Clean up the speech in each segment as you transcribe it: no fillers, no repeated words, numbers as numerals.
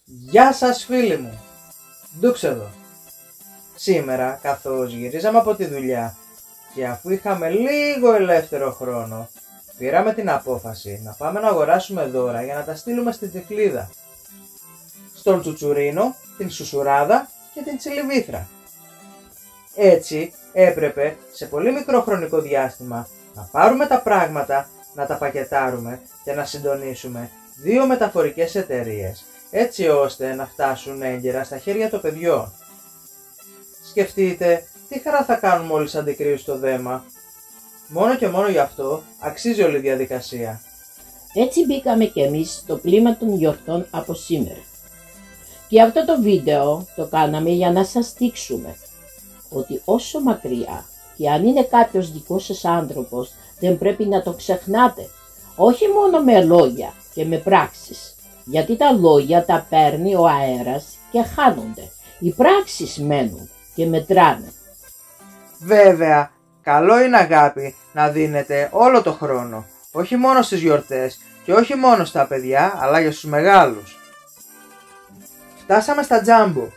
Γεια σας φίλοι μου, Ντούξ εδώ. Σήμερα καθώς γυρίζαμε από τη δουλειά και αφού είχαμε λίγο ελεύθερο χρόνο, πήραμε την απόφαση να πάμε να αγοράσουμε δώρα για να τα στείλουμε στην Τυφλίδα, στον Τσουτσουρίνο, την Σουσουράδα και την Τσιλιβήθρα. Έτσι έπρεπε σε πολύ μικρό χρονικό διάστημα να πάρουμε τα πράγματα, να τα πακετάρουμε και να συντονίσουμε δύο μεταφορικές εταιρείες, έτσι ώστε να φτάσουν έγκαιρα στα χέρια των παιδιών. Σκεφτείτε τι χαρά θα κάνουν μόλις αντικρύουν στο δέμα. Μόνο και μόνο γι' αυτό αξίζει όλη η διαδικασία. Έτσι μπήκαμε κι εμείς στο κλίμα των γιορτών από σήμερα. Και αυτό το βίντεο το κάναμε για να σας δείξουμε ότι όσο μακριά και αν είναι κάποιος δικός σας άνθρωπος, δεν πρέπει να το ξεχνάτε. Όχι μόνο με λόγια και με πράξεις, γιατί τα λόγια τα παίρνει ο αέρας και χάνονται. Οι πράξεις μένουν και μετράνε. Βέβαια, καλό είναι αγάπη να δίνετε όλο το χρόνο, όχι μόνο στις γιορτές και όχι μόνο στα παιδιά, αλλά για στους μεγάλους. Φτάσαμε στα Τζάμπο.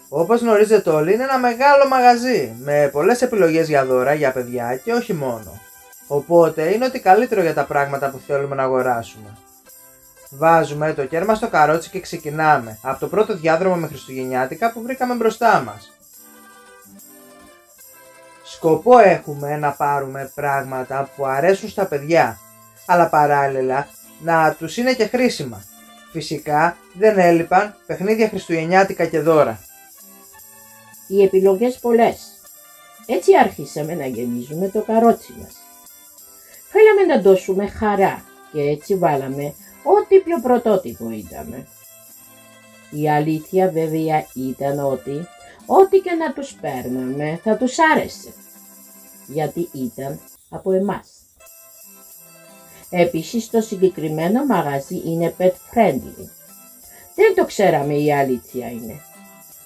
Όπως γνωρίζετε όλοι, είναι ένα μεγάλο μαγαζί με πολλές επιλογές για δώρα για παιδιά και όχι μόνο. Οπότε είναι ό,τι καλύτερο για τα πράγματα που θέλουμε να αγοράσουμε. Βάζουμε το κέρμα στο καρότσι και ξεκινάμε από το πρώτο διάδρομο με χριστουγεννιάτικα που βρήκαμε μπροστά μας. Σκοπό έχουμε να πάρουμε πράγματα που αρέσουν στα παιδιά, αλλά παράλληλα να τους είναι και χρήσιμα. Φυσικά δεν έλειπαν παιχνίδια χριστουγεννιάτικα και δώρα. Οι επιλογές πολλές. Έτσι άρχισαμε να γεμίζουμε το καρότσι μας. Θέλαμε να δώσουμε χαρά και έτσι βάλαμε ό,τι πιο πρωτότυπο είδαμε. Η αλήθεια βέβαια ήταν ότι ό,τι και να τους παίρναμε θα τους άρεσε, γιατί ήταν από εμάς. Επίσης το συγκεκριμένο μαγαζί είναι pet friendly. Δεν το ξέραμε, η αλήθεια είναι.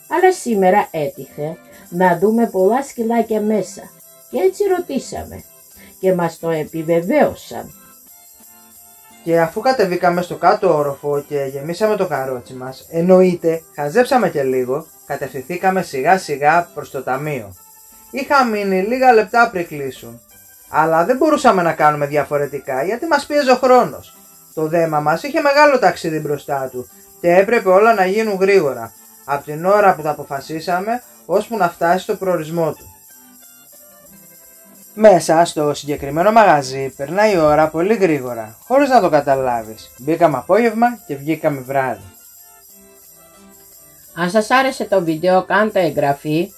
Αλλά σήμερα έτυχε να δούμε πολλά σκυλάκια μέσα και έτσι ρωτήσαμε και μας το επιβεβαίωσαν. Και αφού κατεβήκαμε στο κάτω όροφο και γεμίσαμε το καρότσι μας, εννοείται χαζέψαμε και λίγο, κατευθυνθήκαμε σιγά σιγά προς το ταμείο. Είχα μείνει λίγα λεπτά πριν κλείσουν, αλλά δεν μπορούσαμε να κάνουμε διαφορετικά γιατί μας πίεζε ο χρόνος. Το δέμα μας είχε μεγάλο ταξίδι μπροστά του και έπρεπε όλα να γίνουν γρήγορα, από την ώρα που τα αποφασίσαμε ώσπου να φτάσει στο προορισμό του. Μέσα στο συγκεκριμένο μαγαζί περνάει η ώρα πολύ γρήγορα, χωρίς να το καταλάβεις. Μπήκαμε απόγευμα και βγήκαμε βράδυ. Αν σας άρεσε το βίντεο, κάντε εγγραφή,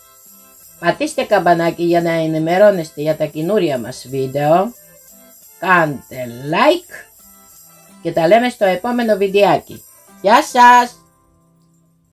πατήστε καμπανάκι για να ενημερώνεστε για τα καινούρια μας βίντεο, κάντε like και τα λέμε στο επόμενο βιντεάκι. Γεια σας!